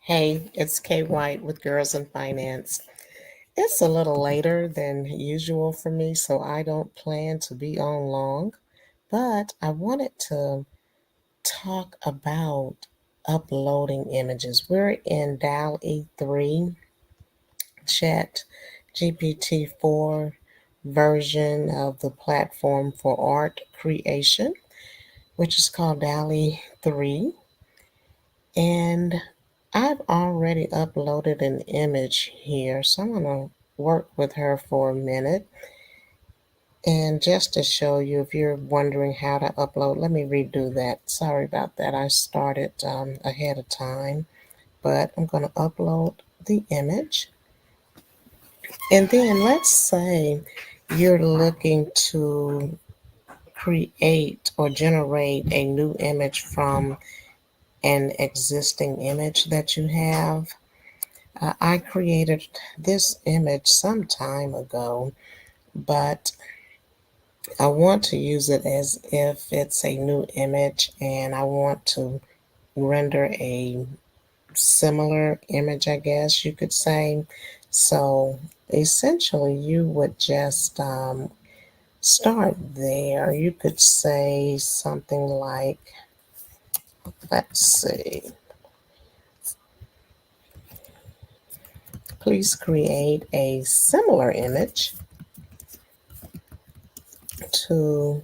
Hey, it's Kay White with Girls in Finance. It's a little later than usual for me, so I don't plan to be on long, but I wanted to talk about uploading images. We're in DALL E3 Chat GPT-4 version of the platform for art creation, which is called DALL-E 3. And I've already uploaded an image here, so I'm going to work with her for a minute. And just to show you, if you're wondering how to upload, let me redo that. Sorry about that. I started ahead of time, but I'm going to upload the image. And then let's say you're looking to create or generate a new image from an existing image that you have. I created this image some time ago, but I want to use it as if it's a new image and I want to render a similar image, I guess you could say. So essentially, you would just start there. You could say something like, let's see, please create a similar image to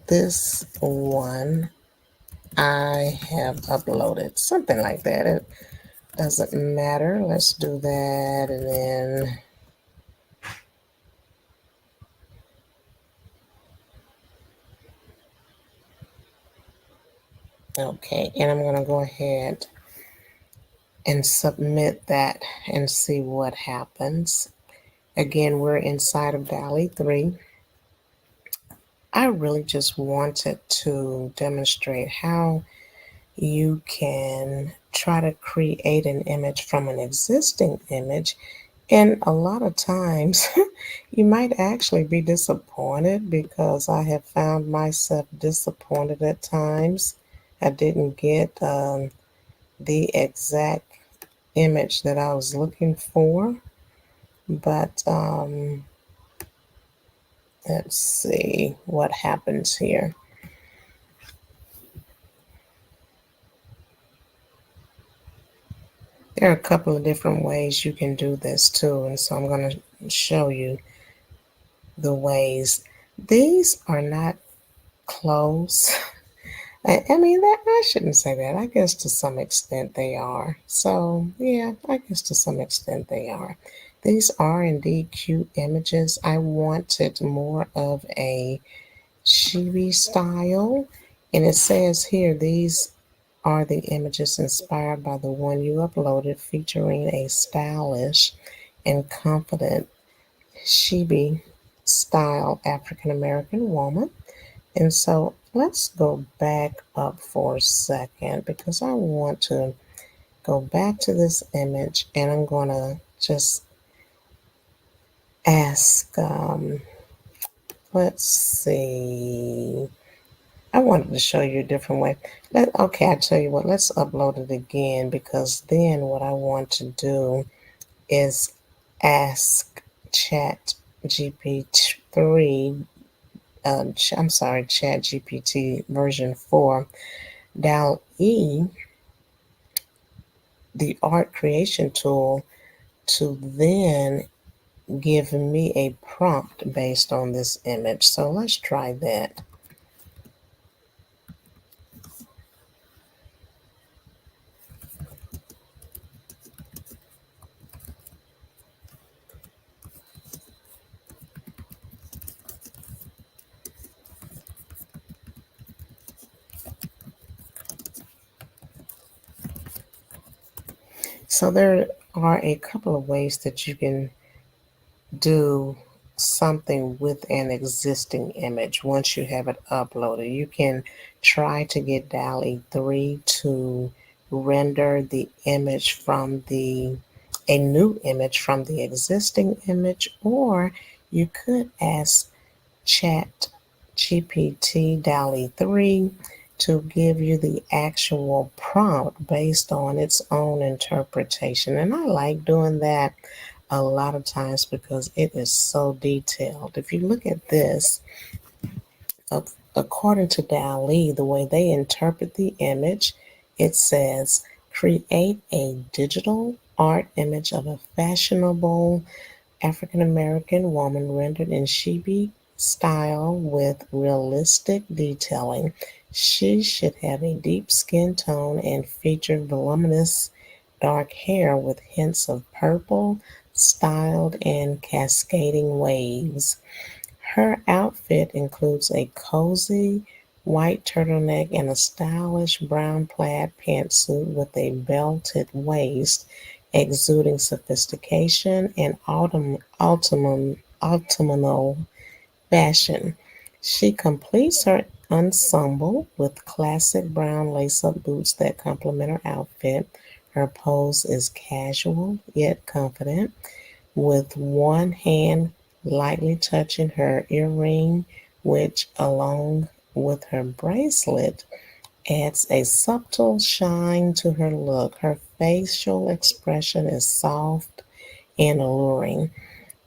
this one I have uploaded. Something like that. It doesn't matter. Let's do that. And then, okay. And I'm going to go ahead and submit that and see what happens. Again, we're inside of DALL-E 3. I really just wanted to demonstrate how you can try to create an image from an existing image. And a lot of times you might actually be disappointed because I have found myself disappointed at times. I didn't get the exact image that I was looking for, but let's see what happens here. There are a couple of different ways you can do this too, and so I'm going to show you the ways. These are not close. I mean, that I shouldn't say that. I guess to some extent they are. So, yeah, I guess to some extent they are. These are indeed cute images. I wanted more of a chibi style. And it says here, these are the images inspired by the one you uploaded, featuring a stylish and confident chibi style African American woman. And so let's go back up for a second because I want to go back to this image and I'm going to just ask, let's see. I wanted to show you a different way. Okay, I tell you what, let's upload it again because then what I want to do is ask Chat GPT-3, Chat GPT version 4, DALL-E, the art creation tool, to then give me a prompt based on this image. So let's try that. So there are a couple of ways that you can do something with an existing image once you have it uploaded. You can try to get DALL-E 3 to render the image from a new image from the existing image, or you could ask Chat GPT DALL-E 3 to give you the actual prompt based on its own interpretation. And I like doing that a lot of times because it is so detailed. If you look at this, according to DALL-E, the way they interpret the image, it says create a digital art image of a fashionable African American woman rendered in chibi style with realistic detailing. She should have a deep skin tone and feature voluminous dark hair with hints of purple, styled and cascading waves. Her outfit includes a cozy white turtleneck and a stylish brown plaid pantsuit with a belted waist, exuding sophistication and autumnal fashion. She completes her ensemble with classic brown lace-up boots that complement her outfit. Her pose is casual yet confident, with one hand lightly touching her earring, which, along with her bracelet, adds a subtle shine to her look. Her facial expression is soft and alluring,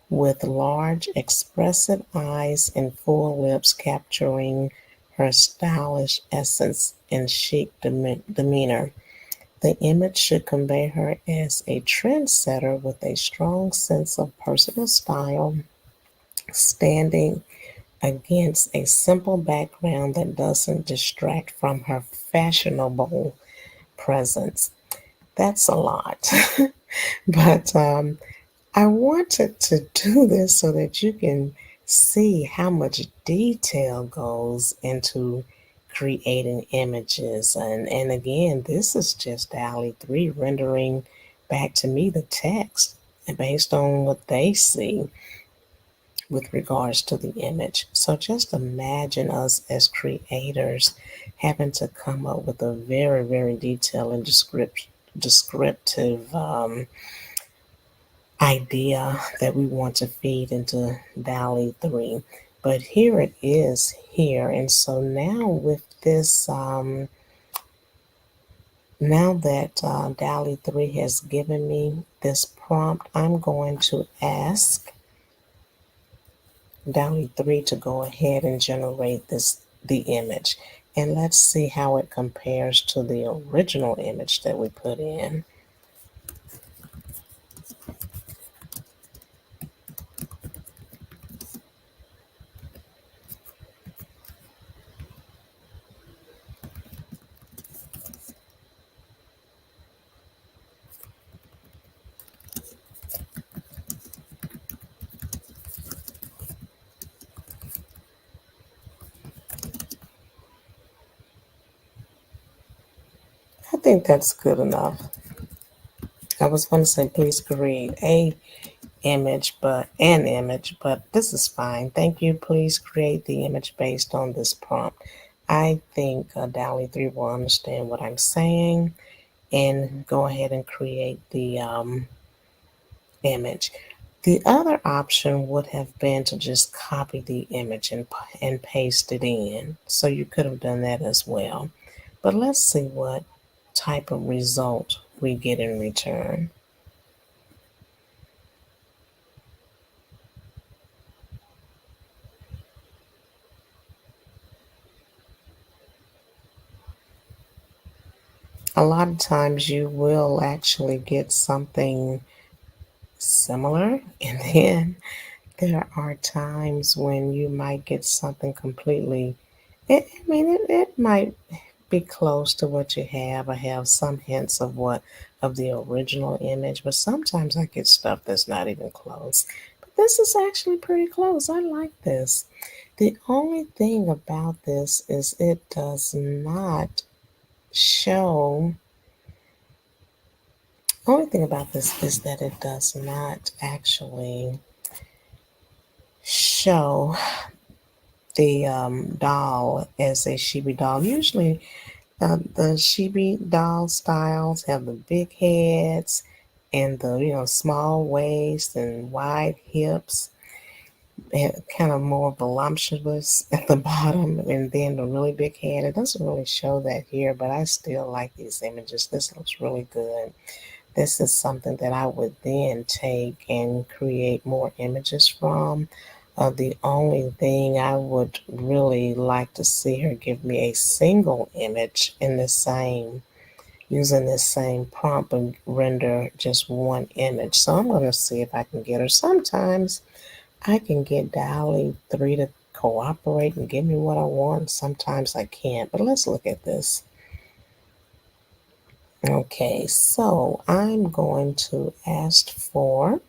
with large, expressive eyes and full lips capturing her stylish essence and chic demeanor. The image should convey her as a trendsetter with a strong sense of personal style, standing against a simple background that doesn't distract from her fashionable presence. That's a lot. But I wanted to do this so that you can see how much detail goes into creating images. And again, this is just DALL-E 3 rendering back to me the text based on what they see with regards to the image. So just imagine us as creators having to come up with a very, very detailed and descriptive idea that we want to feed into DALL-E 3. But here it is here. And so now with this, now that DALL-E 3 has given me this prompt, I'm going to ask DALL-E 3 to go ahead and generate the image. And let's see how it compares to the original image that we put in. I think that's good enough. I was going to say please create a image, but an image, but this is fine. Thank you. Please create the image based on this prompt. I think DALL-E 3 will understand what I'm saying and go ahead and create the image. The other option would have been to just copy the image and paste it in. So you could have done that as well. But let's see what type of result we get in return. A lot of times you will actually get something similar, and then there are times when you might get something completely, it might be close to what you have or have some hints of what of the original image, but sometimes I get stuff that's not even close. But this is actually pretty close. I like this. The only thing about this is it does not show. Only thing about this is that it does not actually show the doll as a chibi doll. Usually, the chibi doll styles have the big heads and the small waist and wide hips. kind of more voluptuous at the bottom and then the really big head. It doesn't really show that here, but I still like these images. This looks really good. This is something that I would then take and create more images from. The only thing I would really like to see her give me a single image in the same, using this same prompt and render just one image. So I'm going to see if I can get her. Sometimes I can get DALL-E 3 to cooperate and give me what I want. Sometimes I can't, but let's look at this. Okay, so I'm going to ask for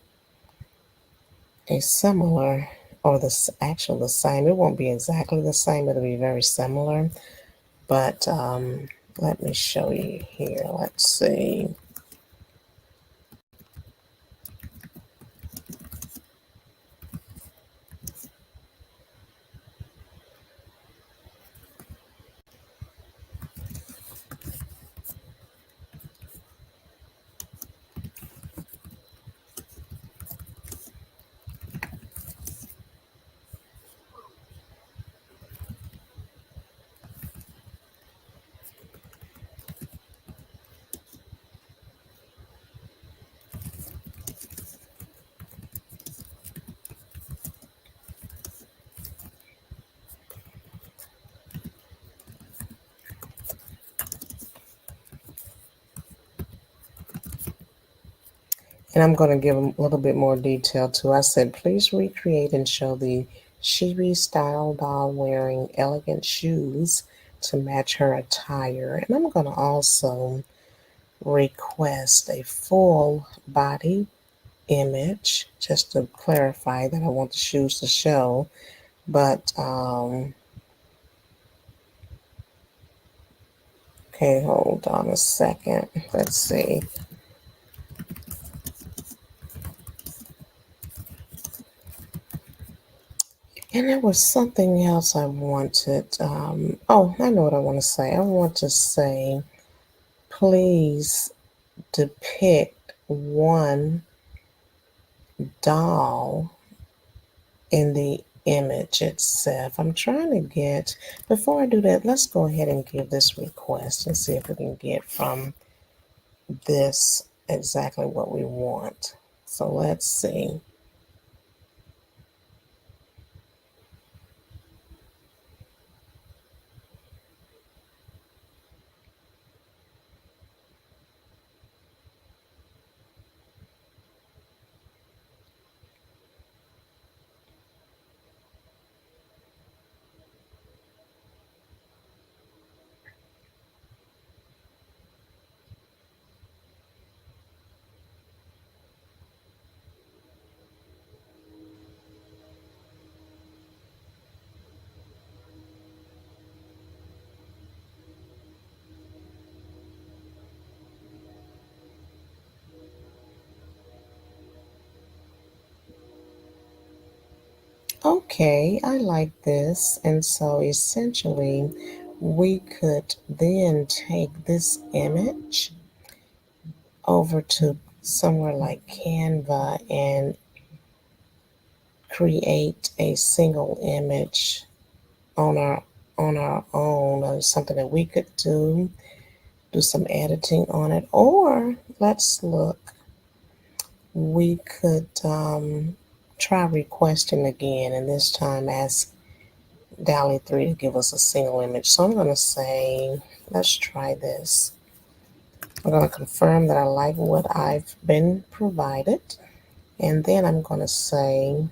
a similar, or actual the same. It won't be exactly the same. It'll be very similar, but let me show you here. Let's see. And I'm going to give them a little bit more detail too. I said, please recreate and show the chibi style doll wearing elegant shoes to match her attire. And I'm going to also request a full body image just to clarify that I want the shoes to show. But, okay, hold on a second. Let's see. And there was something else I wanted. Oh, I know what I want to say. I want to say, please depict one doll in the image itself. I'm trying to get, before I do that, let's go ahead and give this request and see if we can get from this exactly what we want. So let's see. Okay, I like this. And so essentially, we could then take this image over to somewhere like Canva and create a single image on our own, or something that we could do some editing on it. Or let's look, we could try requesting again, and this time ask DALL-E 3 to give us a single image. So I'm going to say, let's try this. I'm going to confirm that I like what I've been provided. And then I'm going to say,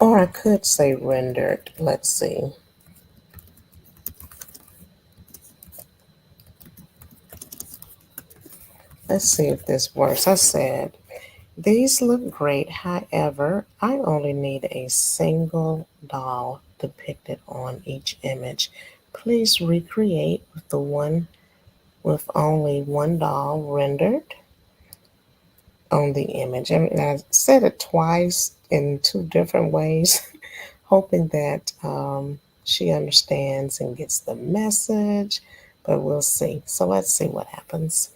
Or I could say rendered. Let's see. Let's see if this works. I said, these look great. However, I only need a single doll depicted on each image. Please recreate with the one with only one doll rendered on the image. And I said it twice in two different ways, hoping that she understands and gets the message, but we'll see. So let's see what happens.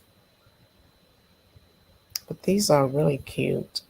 But these are really cute.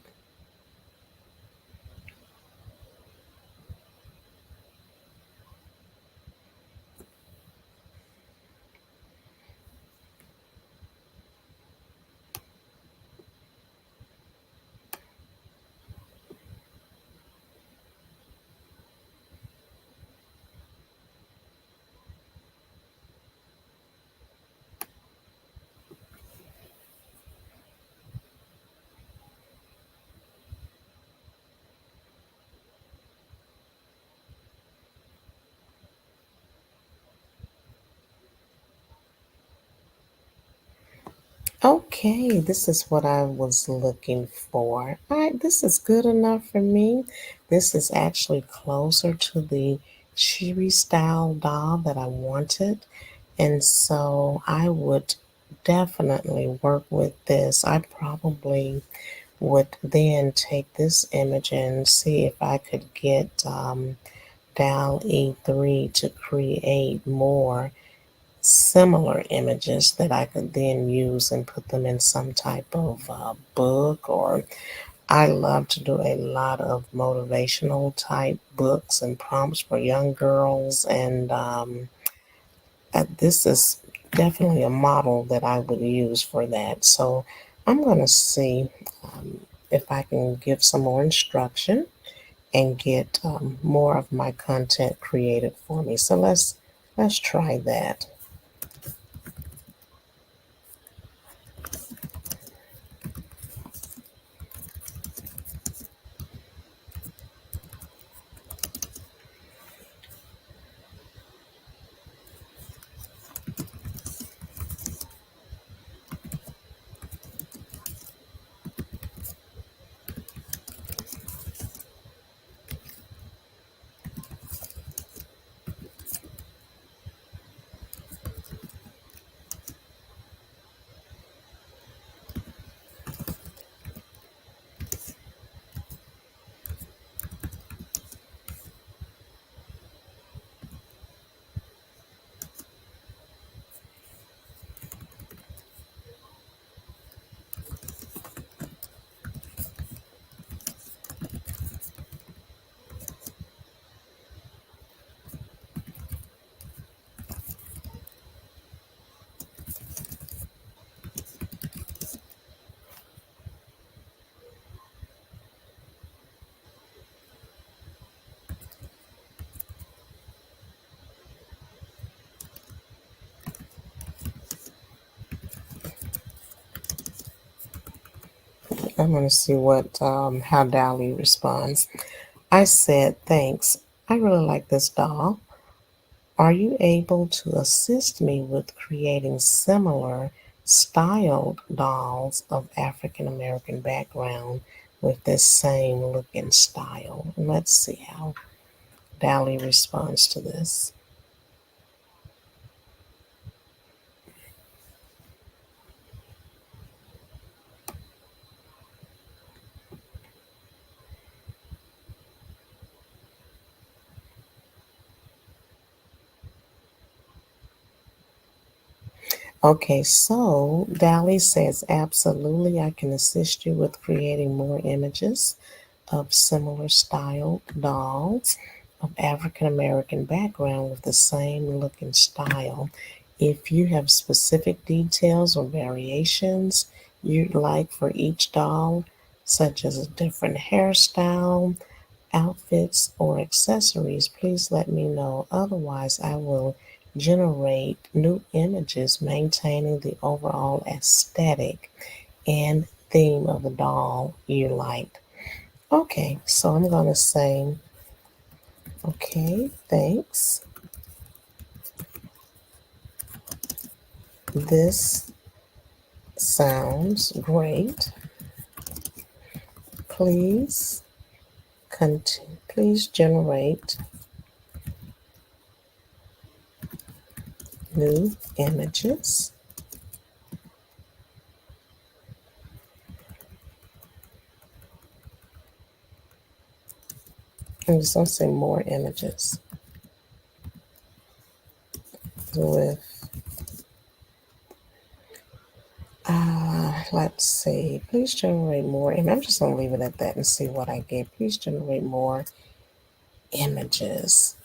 Okay, this is what I was looking for. All right, this is good enough for me. This is actually closer to the cheery style doll that I wanted. And so I would definitely work with this. I probably would then take this image and see if I could get DAL E3 to create more similar images that I could then use and put them in some type of book. Or I love to do a lot of motivational type books and prompts for young girls. And this is definitely a model that I would use for that. So I'm going to see if I can give some more instruction and get more of my content created for me. So let's try that. I'm going to see what how Dolly responds. I said, thanks. I really like this doll. Are you able to assist me with creating similar styled dolls of African American background with this same look and style? And let's see how Dolly responds to this. Okay, so Dolly says, absolutely, I can assist you with creating more images of similar styled dolls of African American background with the same look and style. If you have specific details or variations you'd like for each doll, such as a different hairstyle, outfits, or accessories, please let me know. Otherwise, I will generate new images maintaining the overall aesthetic and theme of the doll you like. Okay, so I'm going to say, Okay, thanks. This sounds great. Please please generate new images. I'm just going to say more images with, let's see, please generate more. And I'm just going to leave it at that and see what I get. Please generate more images.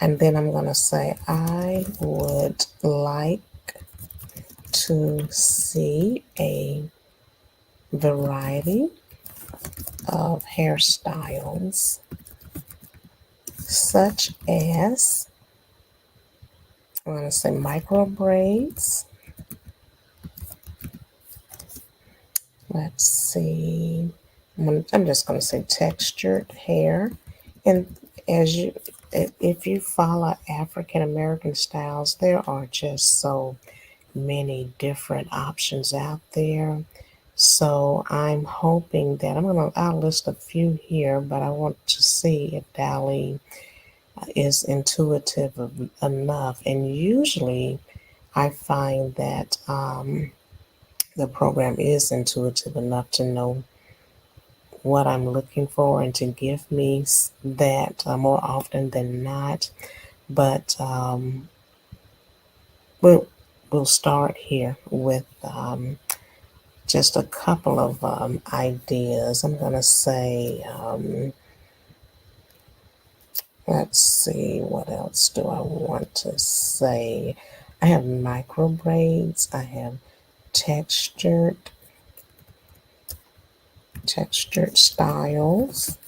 And then I'm going to say, I would like to see a variety of hairstyles, such as, I'm going to say micro braids. Let's see. I'm just going to say textured hair. And as you, if you follow African American styles, there are just so many different options out there. So I'm hoping that I'll list a few here, but I want to see if DALL-E is intuitive enough. And usually I find that the program is intuitive enough to know what I'm looking for and to give me that more often than not. But we'll, we'll start here with just a couple of ideas. I'm going to say, let's see, what else do I want to say? I have micro braids. I have textured styles,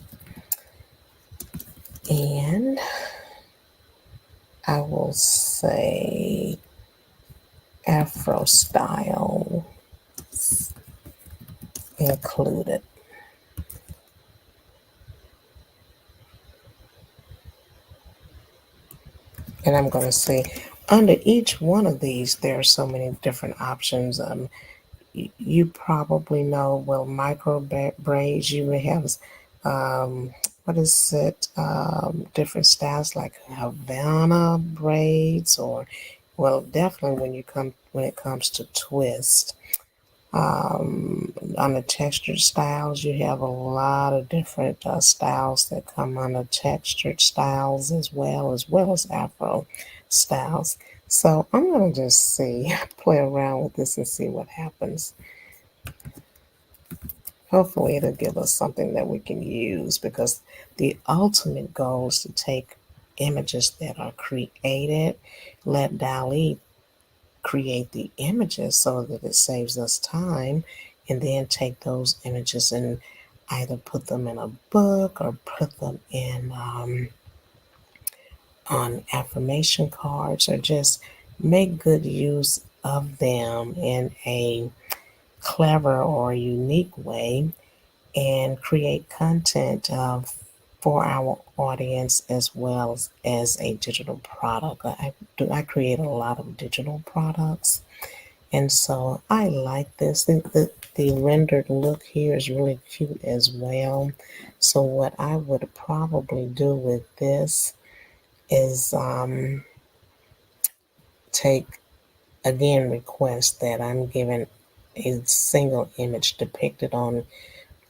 and I will say Afro style included. And I'm going to say under each one of these, there are so many different options. You probably know, well, micro braids, you may have, what is it, different styles like Havana braids, or, well, definitely when it comes to twist. On the textured styles, you have a lot of different styles that come under textured styles as well as Afro styles. So I'm going to just see, play around with this and see what happens. Hopefully it'll give us something that we can use, because the ultimate goal is to take images that are created, let DALL-E create the images so that it saves us time, and then take those images and either put them in a book or put them in on affirmation cards, or just make good use of them in a clever or unique way, and create content for our audience as well as a digital product. I create a lot of digital products, and so I like this. The rendered look here is really cute as well. So what I would probably do with this is take, again, request that I'm given a single image depicted on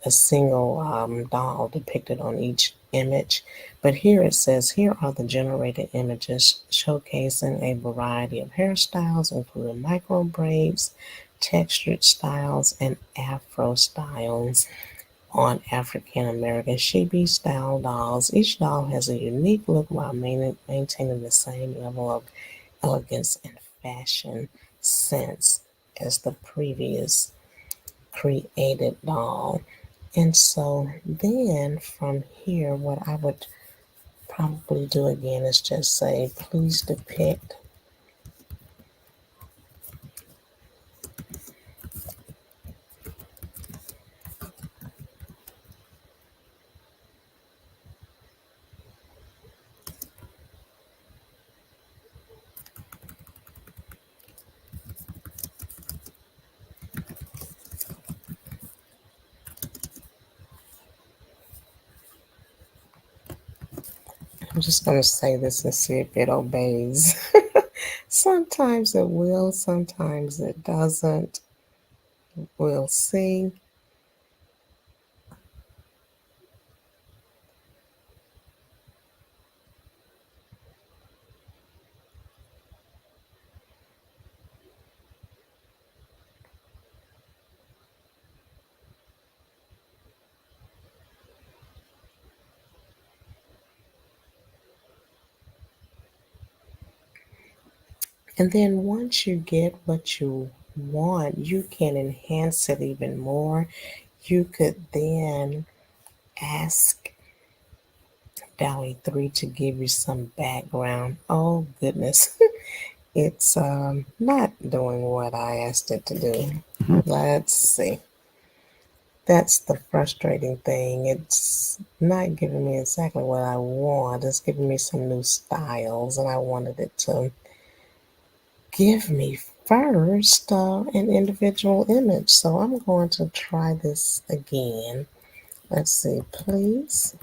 a single doll depicted on each image. But here it says, here are the generated images showcasing a variety of hairstyles, including micro braids, textured styles, and Afro styles on African American chibi style dolls. Each doll has a unique look while maintaining the same level of elegance and fashion sense as the previous created doll. And so then from here, what I would probably do again is just say, please depict just going to say this and see if it obeys. Sometimes it will, sometimes it doesn't. We'll see. And then once you get what you want, you can enhance it even more. You could then ask DALL-E 3 to give you some background. Oh, goodness. It's not doing what I asked it to do. Let's see. That's the frustrating thing. It's not giving me exactly what I want. It's giving me some new styles, and I wanted it to give me first an individual image. So I'm going to try this again. Let's see, please.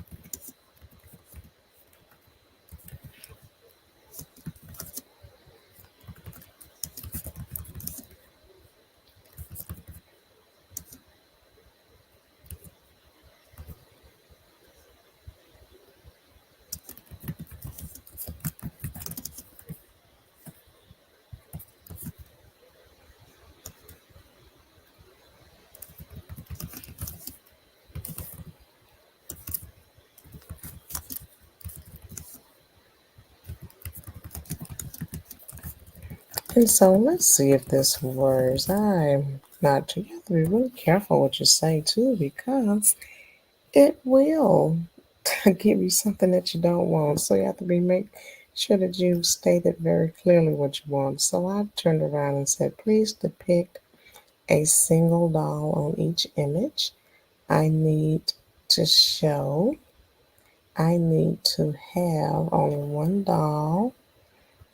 And so let's see if this works. I'm not, you have to be really careful what you say too, because it will give you something that you don't want. So you have to make sure that you stated very clearly what you want. So I turned around and said, please depict a single doll on each image. I need to show, I need to have only one doll.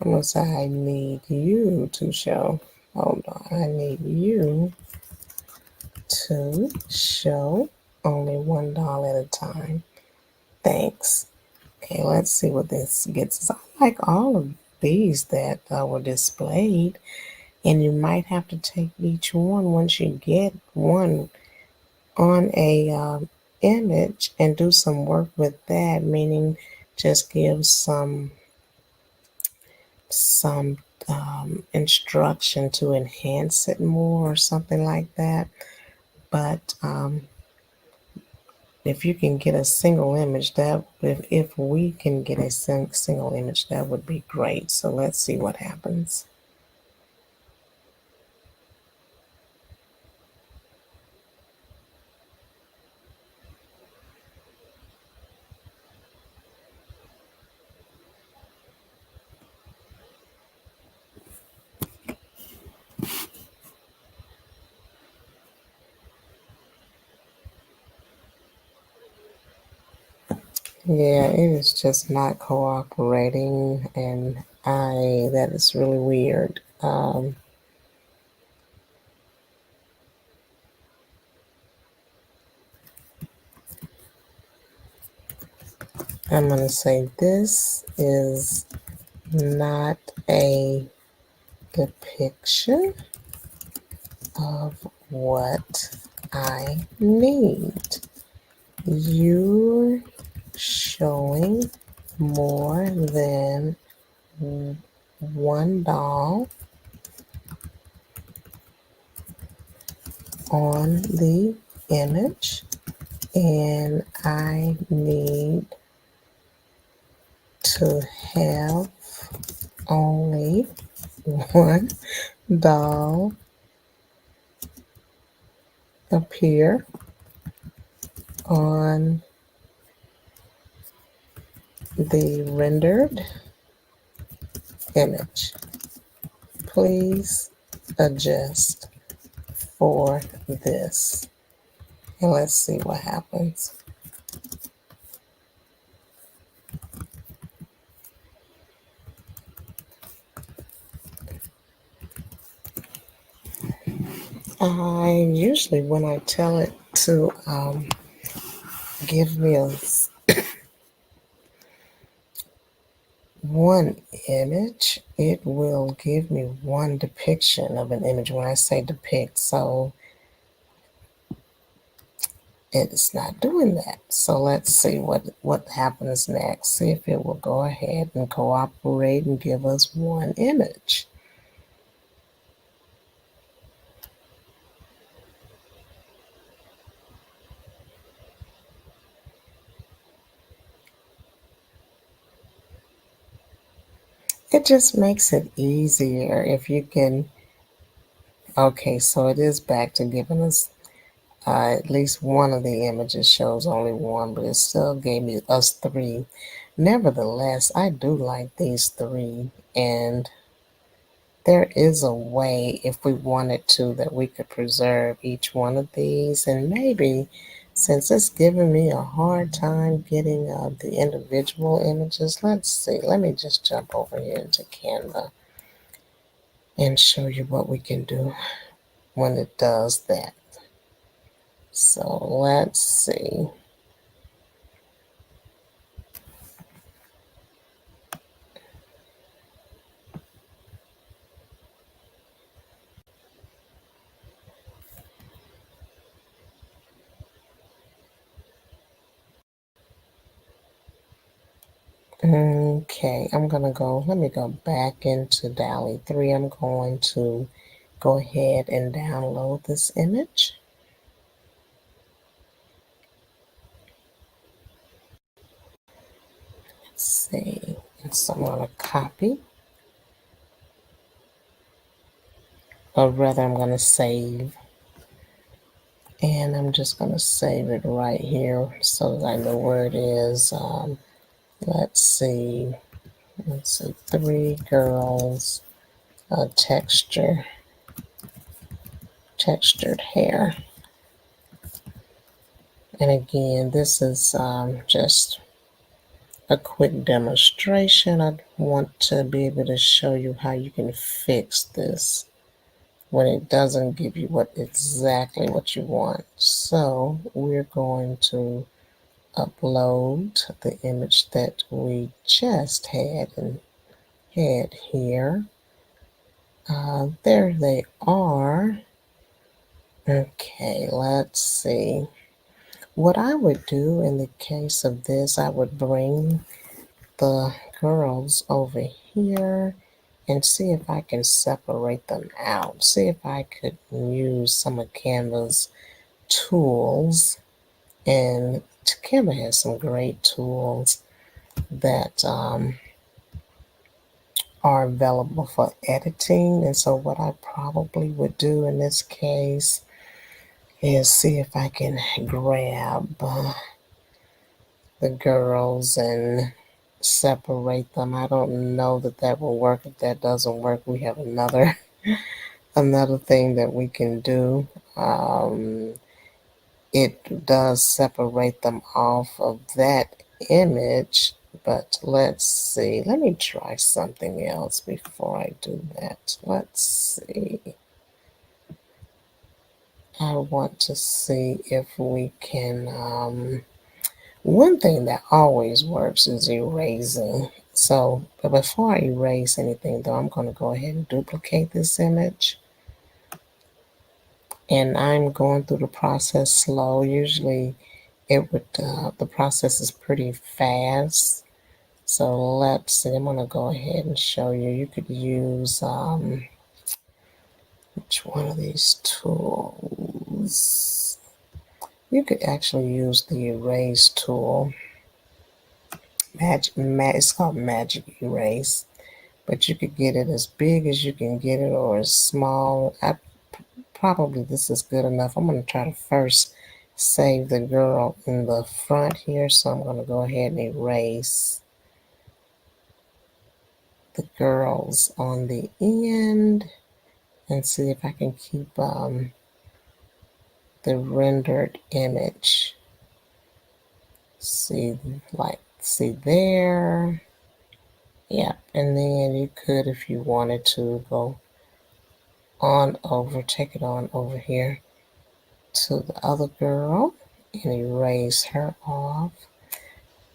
I'm going to say I need you to show. Hold on. I need you to show only one doll at a time. Thanks. Okay, let's see what this gets us. I like all of these that were displayed, and you might have to take each one once you get one on a image and do some work with that, meaning just give some instruction to enhance it more or something like that. But if you can get a single image, that if we can get a single image, that would be great. So let's see what happens. Yeah, it is just not cooperating, and that is really weird. I'm gonna say this is not a depiction of what I need. You're showing more than one doll on the image, and I need to have only one doll appear on the rendered image. Please adjust for this. And let's see what happens. I usually, when I tell it to give me one image, it will give me one depiction of an image when I say depict. So it's not doing that. So let's see what happens next. See if it will go ahead and cooperate and give us one image. It just makes it easier if you can. Okay, so it is back to giving us at least one of the images shows only one, but it still gave me us three. Nevertheless, I do like these three, and there is a way, if we wanted to, that we could preserve each one of these. And maybe, since it's giving me a hard time getting the individual images, let's see. Let me just jump over here into Canva and show you what we can do when it does that. So let's see. Okay, let me go back into DALL-E 3. I'm going to go ahead and download this image. Let's see, so I'm going to copy, or rather I'm going to save. And I'm just going to save it right here so that I know where it is. Let's see, three girls, textured hair. And again, this is just a quick demonstration. I want to be able to show you how you can fix this when it doesn't give you exactly what you want. So we're going to upload the image that we just had here. There they are. Okay, let's see. What I would do in the case of this, I would bring the girls over here and see if I can separate them out. See if I could use some of Canva's tools. And Canva has some great tools that are available for editing. And so what I probably would do in this case is see if I can grab the girls and separate them. I don't know that that will work. If that doesn't work, we have another thing that we can do. It does separate them off of that image, but let's see. Let me try something else before I do that. Let's see. I want to see if we can one thing that always works is erasing. So, but before I erase anything though, I'm going to go ahead and duplicate this image. And I'm going through the process slow. Usually the process is pretty fast. So let's see, I'm going to go ahead and show you. You could use, which one of these tools? You could actually use the erase tool. It's called Magic Erase. But you could get it as big as you can get it or as small. Probably this is good enough. I'm going to try to first save the girl in the front here. So I'm going to go ahead and erase the girls on the end and see if I can keep the rendered image. See there. Yeah, and then you could, if you wanted to, go on over, take it on over here to the other girl and erase her off.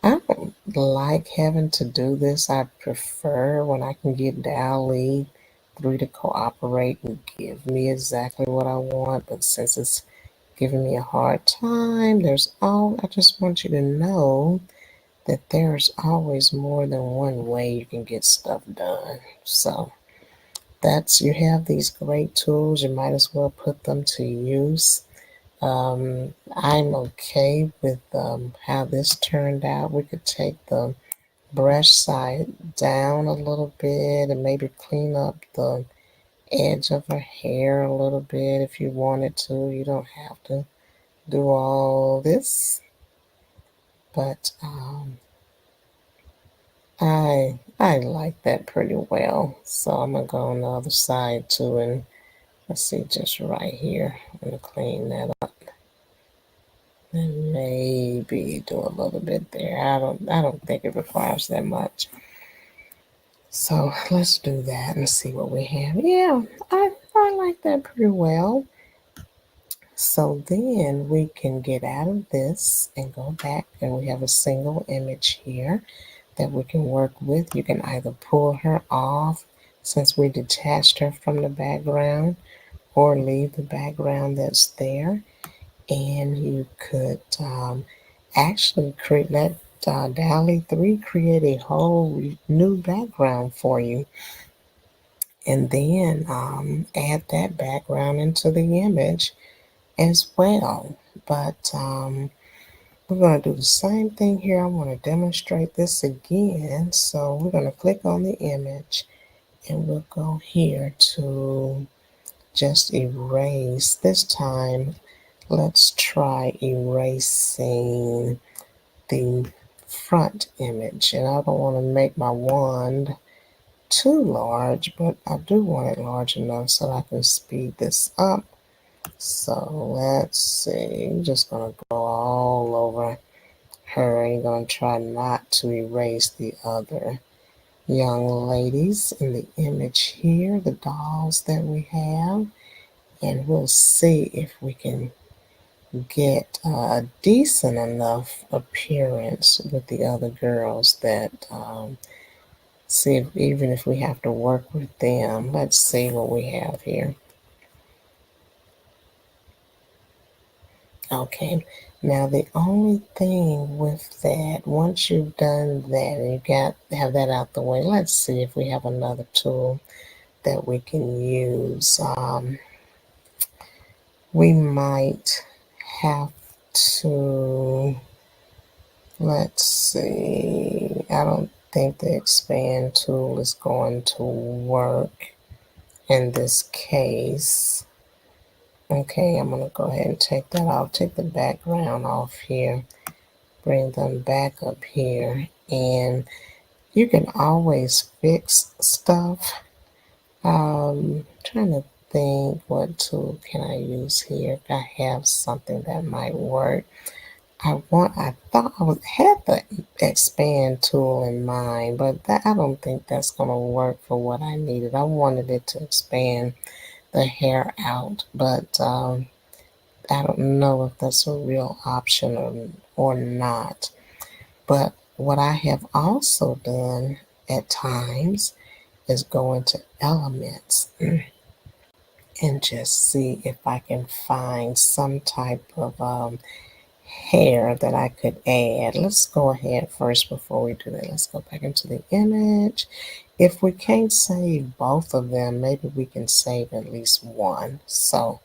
I don't like having to do this. I prefer when I can get DALL-E 3 to cooperate and give me exactly what I want. But since it's giving me a hard time, I just want you to know that there's always more than one way you can get stuff done. So you have these great tools. You might as well put them to use. I'm okay with how this turned out. We could take the brush side down a little bit and maybe clean up the edge of her hair a little bit if you wanted to. You don't have to do all this, but I like that pretty well. So I'm gonna go on the other side too, and let's see, just right here. I'm gonna clean that up and maybe do a little bit there. I don't think it requires that much. So let's do that and see what we have. Yeah, I like that pretty well. So then we can get out of this and go back, and we have a single image here that we can work with. You can either pull her off since we detached her from the background, or leave the background that's there. And you could actually create that DALL-E 3 create a whole new background for you, and then add that background into the image as well. But we're going to do the same thing here. I want to demonstrate this again. So we're going to click on the image, and we'll go here to just erase. This time, let's try erasing the front image. And I don't want to make my wand too large, but I do want it large enough so I can speed this up. So let's see, I'm just going to go all over her and going to try not to erase the other young ladies in the image here, the dolls that we have. And we'll see if we can get a decent enough appearance with the other girls that see if, even if we have to work with them. Let's see what we have here. Okay, now the only thing with that, once you've done that and you have that out the way, let's see if we have another tool that we can use. We might have to, let's see, I don't think the expand tool is going to work in this case. Okay, I'm going to go ahead and take that off. Take the background off here. Bring them back up here. And you can always fix stuff. Trying to think, what tool can I use here if I have something that might work. I thought had the expand tool in mind, but I don't think that's going to work for what I needed. I wanted it to expand the hair out, but I don't know if that's a real option or not. But what I have also done at times is go into elements and just see if I can find some type of hair that I could add. Let's go ahead first before we do that. Let's go back into the image. If we can't save both of them, maybe we can save at least one. So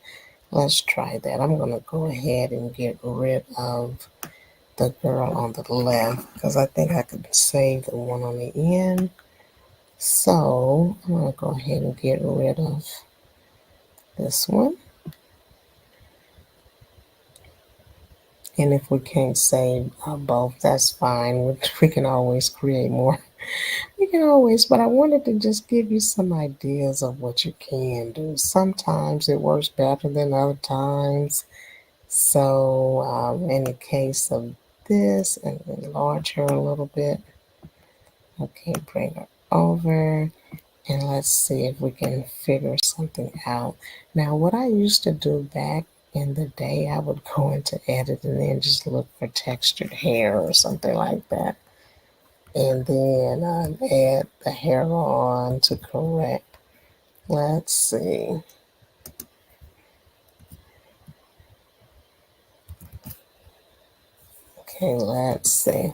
let's try that. I'm going to go ahead and get rid of the girl on the left because I think I could save the one on the end. So I'm going to go ahead and get rid of this one. And if we can't save both, that's fine. We can always create more. We can always, but I wanted to just give you some ideas of what you can do. Sometimes it works better than other times. So in the case of this, and enlarge her a little bit. Okay, bring her over. And let's see if we can figure something out. Now, what I used to do back in the day, I would go into edit and then just look for textured hair or something like that. and then add the hair on to correct. Let's see. Okay, let's see.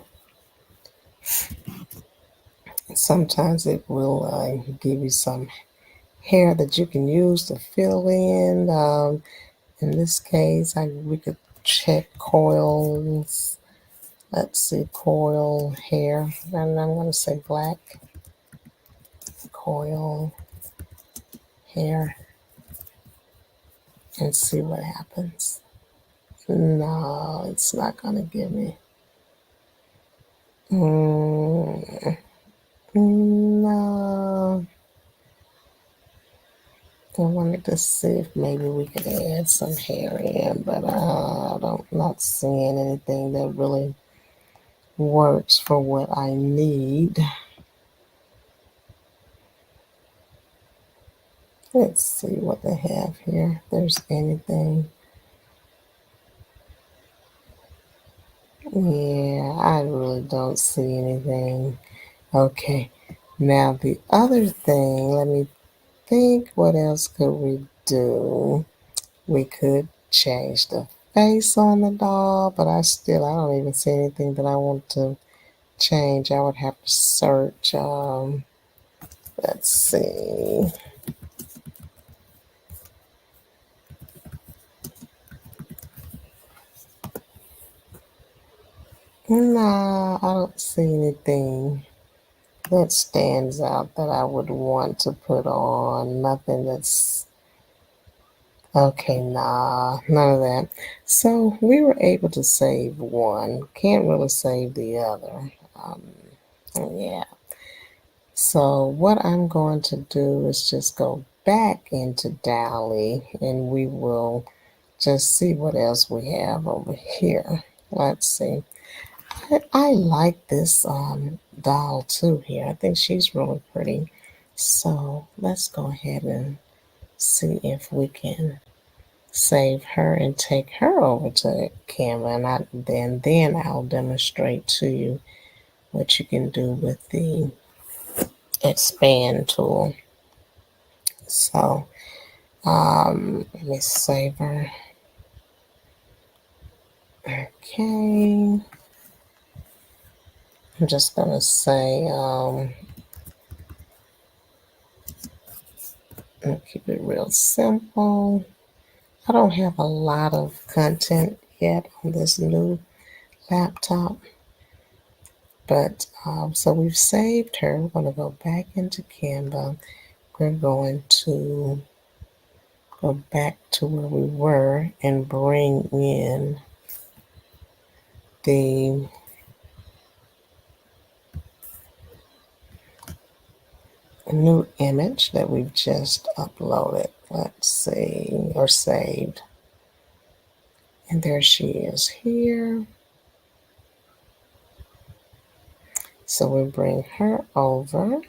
Sometimes it will give you some hair that you can use to fill in. In this case, we could check coils. Let's see, coil hair. And I'm going to say black coil hair and see what happens. No, it's not going to give me. No. I wanted to see if maybe we could add some hair in, but not seeing anything that really works for what I need. Let's see what they have here. If there's anything. Yeah, I really don't see anything. Okay. Now the other thing, let me think, what else could we do? We could change the face on the doll, but I don't even see anything that I want to change. I would have to search. Let's see. No, I don't see anything that stands out that I would want to put on. Nothing that's okay, nah, none of that. So we were able to save one. Can't really save the other. Yeah. So what I'm going to do is just go back into DALL-E and we will just see what else we have over here. Let's see. I like this doll too here. I think she's really pretty. So let's go ahead and see if we can save her and take her over to Canva, and then I'll demonstrate to you what you can do with the expand tool. So let me save her. Okay. I'm just gonna say keep it real simple. I don't have a lot of content yet on this new laptop, but so we've saved her. We're going to go back into Canva. We're going to go back to where we were and bring in the new image that we've just uploaded. Let's see, or saved. And there she is here. So we bring her over.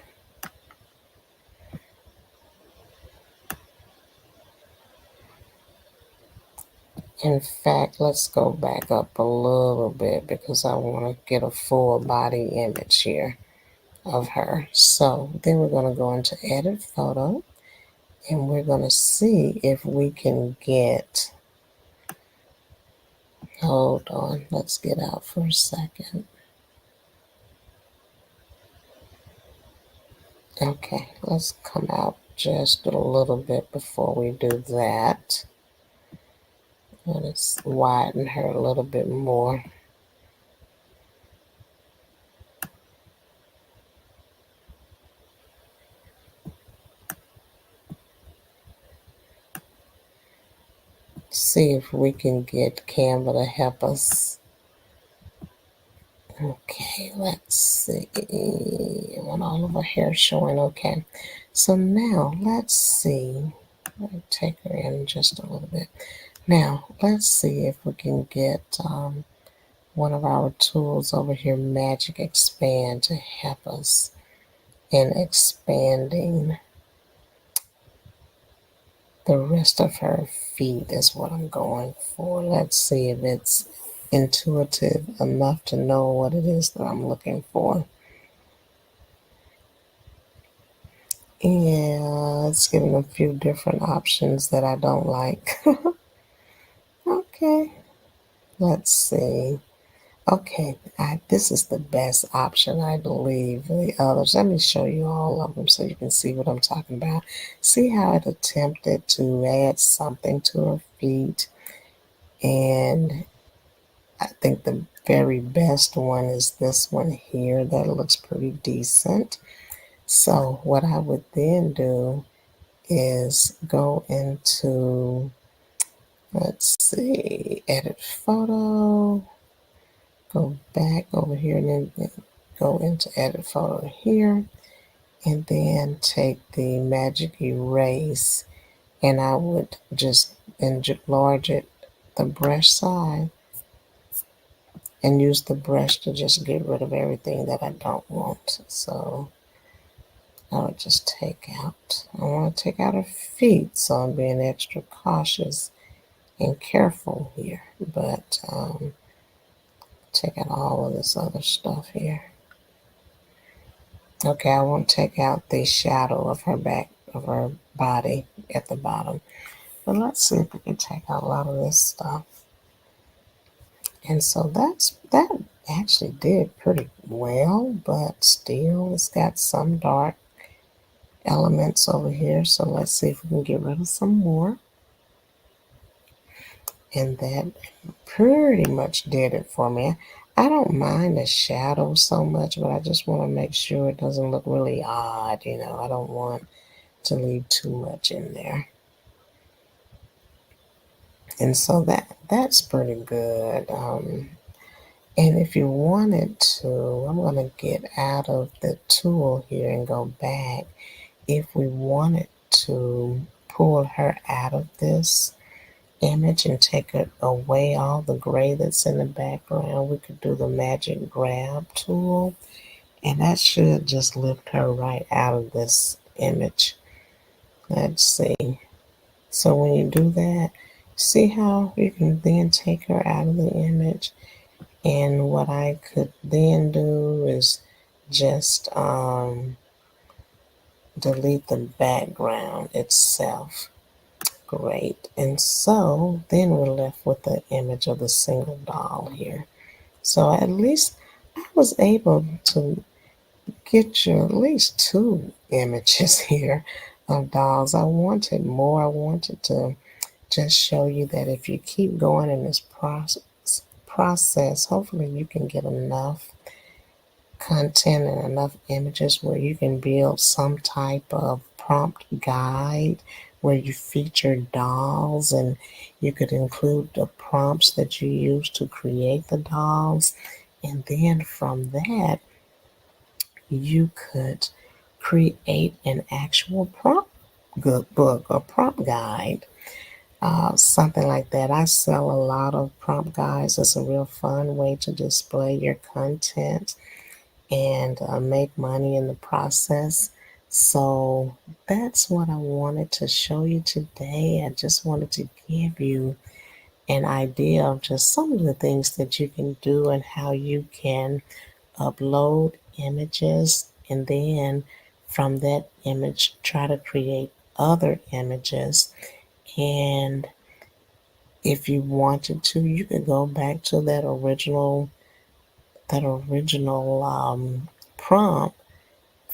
In fact, let's go back up a little bit because I want to get a full body image here of her. So then we're going to go into edit photo and we're going to see if we can get, hold on, let's get out for a second. Okay, let's come out just a little bit before we do that. Let's widen her a little bit more. See if we can get Canva to help us. Okay, let's see. I want all of her hair showing. Okay, so now let's see. I'll take her in just a little bit. Now let's see if we can get one of our tools over here, Magic Expand, to help us in expanding the rest of her feet is what I'm going for. Let's see if it's intuitive enough to know what it is that I'm looking for. Yeah, it's giving a few different options that I don't like. Okay, let's see. Okay, this is the best option, I believe. The others, let me show you all of them so you can see what I'm talking about. See how it attempted to add something to her feet, and I think the very best one is this one here. That looks pretty decent. So what I would then do is go into, let's see, edit photo, go back over here and then go into edit photo here, and then take the magic erase, and I would just enlarge it, the brush side, and use the brush to just get rid of everything that I don't want. So I would just take out, I want to take out her feet, so I'm being extra cautious and careful here. But take out all of this other stuff here. Okay, I want to take out the shadow of her back, of her body at the bottom. But let's see if we can take out a lot of this stuff. And so that actually did pretty well, but still it's got some dark elements over here. So let's see if we can get rid of some more. And that pretty much did it for me. I don't mind the shadow so much, but I just want to make sure it doesn't look really odd. I don't want to leave too much in there. And so that's pretty good. And if you wanted to, I'm going to get out of the tool here and go back. If we wanted to pull her out of this image and take it away, all the gray that's in the background, we could do the magic grab tool, and that should just lift her right out of this image. Let's see. So when you do that, see how you can then take her out of the image. And what I could then do is just delete the background itself. Great. And so then we're left with the image of the single doll here. So at least I was able to get you at least two images here of dolls. I wanted more. I wanted to just show you that if you keep going in this process, hopefully you can get enough content and enough images where you can build some type of prompt guide where you feature dolls, and you could include the prompts that you use to create the dolls. And then from that, you could create an actual prompt book or prompt guide, something like that. I sell a lot of prompt guides. It's a real fun way to display your content and make money in the process. So that's what I wanted to show you today. I just wanted to give you an idea of just some of the things that you can do and how you can upload images, and then from that image try to create other images. And if you wanted to, you could go back to that original prompt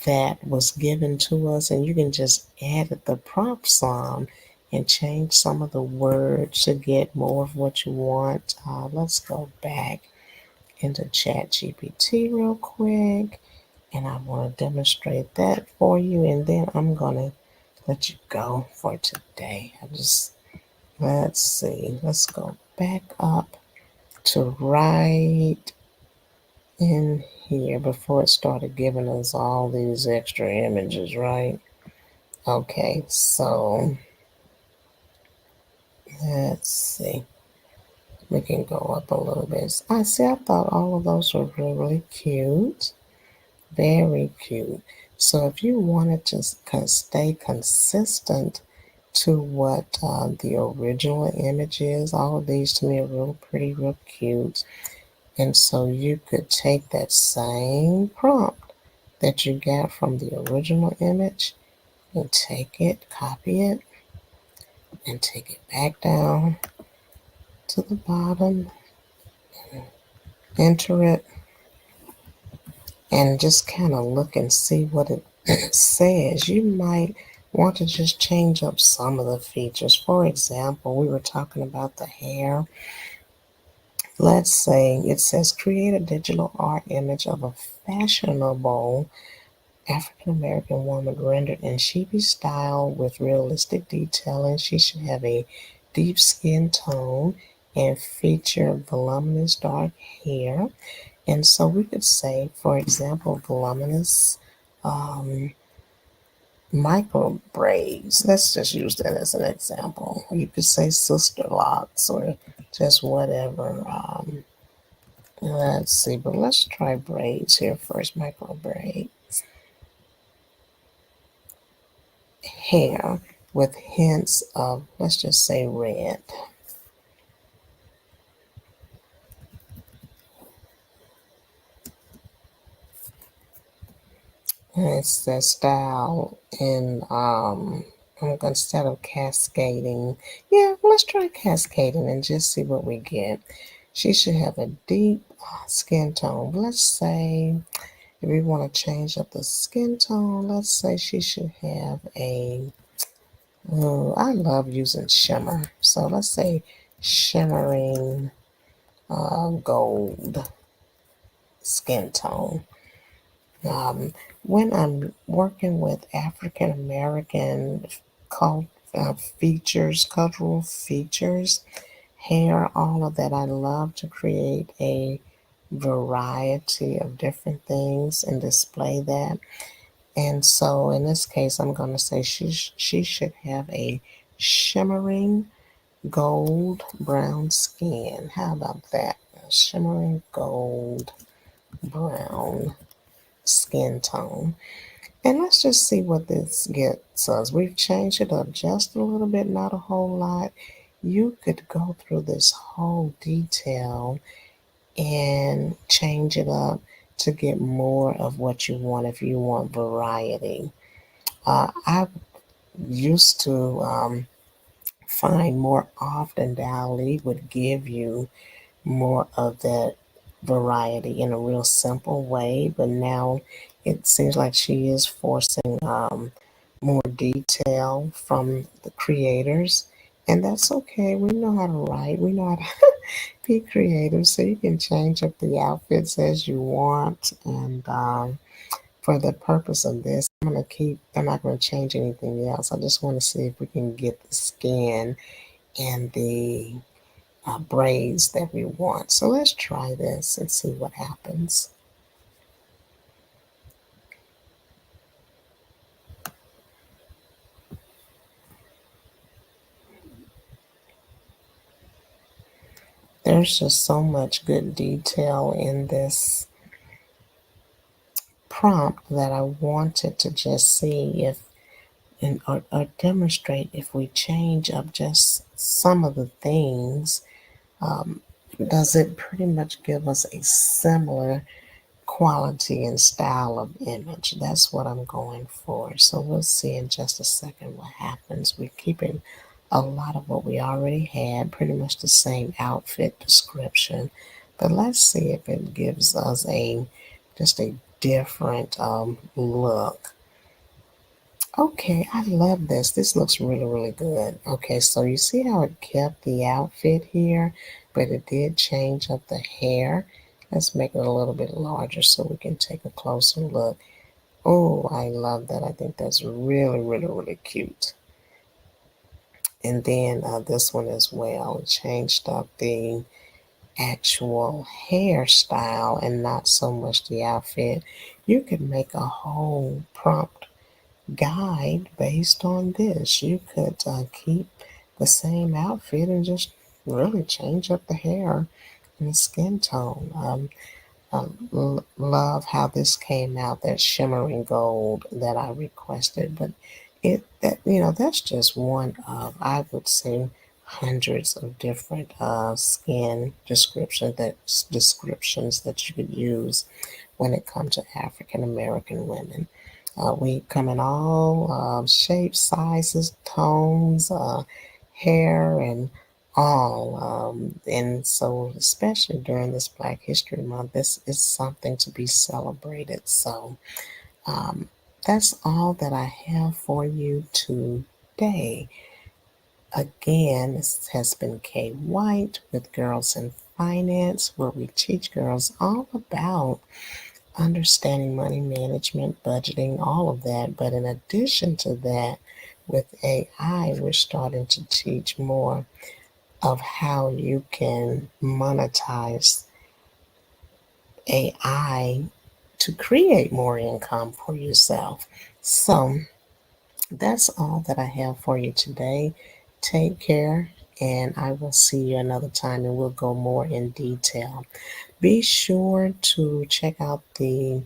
that was given to us, and you can just edit the prompt some and change some of the words to get more of what you want. Let's go back into ChatGPT real quick, and I want to demonstrate that for you, and then I'm going to let you go for today. Let's see, let's go back up to right in here before it started giving us all these extra images, right? Okay, so let's see. We can go up a little bit. I thought all of those were really cute. Very cute. So if you wanted to stay consistent to what the original image is, all of these to me are real pretty, real cute. And so you could take that same prompt that you got from the original image and take it, copy it, and take it back down to the bottom, enter it, and just kind of look and see what it says. You might want to just change up some of the features. For example, we were talking about the hair. Let's say it says create a digital art image of a fashionable African American woman rendered in chibi style with realistic detailing. She should have a deep skin tone and feature voluminous dark hair. And so we could say, for example, voluminous micro braids. Let's just use that as an example. You could say sister locks or just whatever. Let's see, but let's try braids here first. Micro braid hair with hints of, let's just say, red. And it's the style in instead of cascading. Yeah, let's try cascading and just see what we get. She should have a deep skin tone. Let's say if we want to change up the skin tone, let's say she should have a, oh, I love using shimmer. So let's say shimmering gold skin tone. Um, when I'm working with African American features, cultural features, hair, all of that, I love to create a variety of different things and display that. And so in this case, I'm going to say she should have a shimmering gold brown skin. How about that? Shimmering gold brown skin tone. And let's just see what this gets us. We've changed it up just a little bit, not a whole lot. You could go through this whole detail and change it up to get more of what you want if you want variety. I used to find more often DALL-E would give you more of that variety in a real simple way, but now it seems like she is forcing more detail from the creators, and that's okay. We know how to write, we know how to be creative, so you can change up the outfits as you want. And for the purpose of this, I'm not going to change anything else. I just want to see if we can get the skin and the braids that we want. So let's try this and see what happens. There's just so much good detail in this prompt that I wanted to just see if or demonstrate if we change up just some of the things, um, does it pretty much give us a similar quality and style of image? That's what I'm going for. So we'll see in just a second what happens. We're keeping a lot of what we already had, pretty much the same outfit description. But let's see if it gives us a just a different look. Okay, I love this. This looks really, really good. Okay, so you see how it kept the outfit here, but it did change up the hair. Let's make it a little bit larger so we can take a closer look. Oh, I love that. I think that's really, really, really cute. And then this one as well. Changed up the actual hairstyle and not so much the outfit. You could make a whole prompt guide based on this. You could keep the same outfit and just really change up the hair and the skin tone. Love how this came out, that shimmering gold that I requested, but that's just one of, I would say, hundreds of different skin descriptions that you could use when it comes to African American women. We come in all shapes, sizes, tones, hair, and all. And so, especially during this Black History Month, this is something to be celebrated. So, um, that's all that I have for you today. Again, this has been Kay White with Girls in Finance, where we teach girls all about understanding money management, budgeting, all of that. But in addition to that, with AI, we're starting to teach more of how you can monetize AI to create more income for yourself. So that's all that I have for you today. Take care, and I will see you another time and we'll go more in detail. Be sure to check out the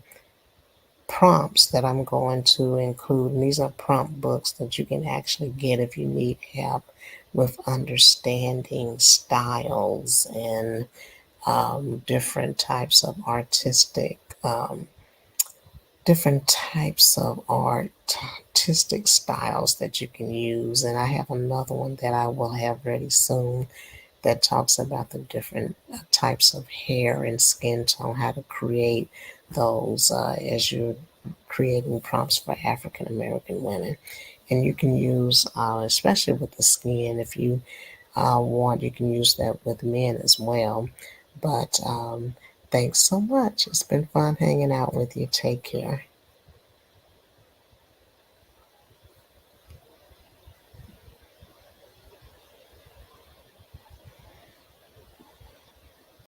prompts that I'm going to include. And these are prompt books that you can actually get if you need help with understanding styles and different types of different types of artistic styles that you can use. And I have another one that I will have ready soon that talks about the different types of hair and skin tone, how to create those as you're creating prompts for African American women. And you can use, especially with the skin, if you want, you can use that with men as well. But thanks so much. It's been fun hanging out with you. Take care.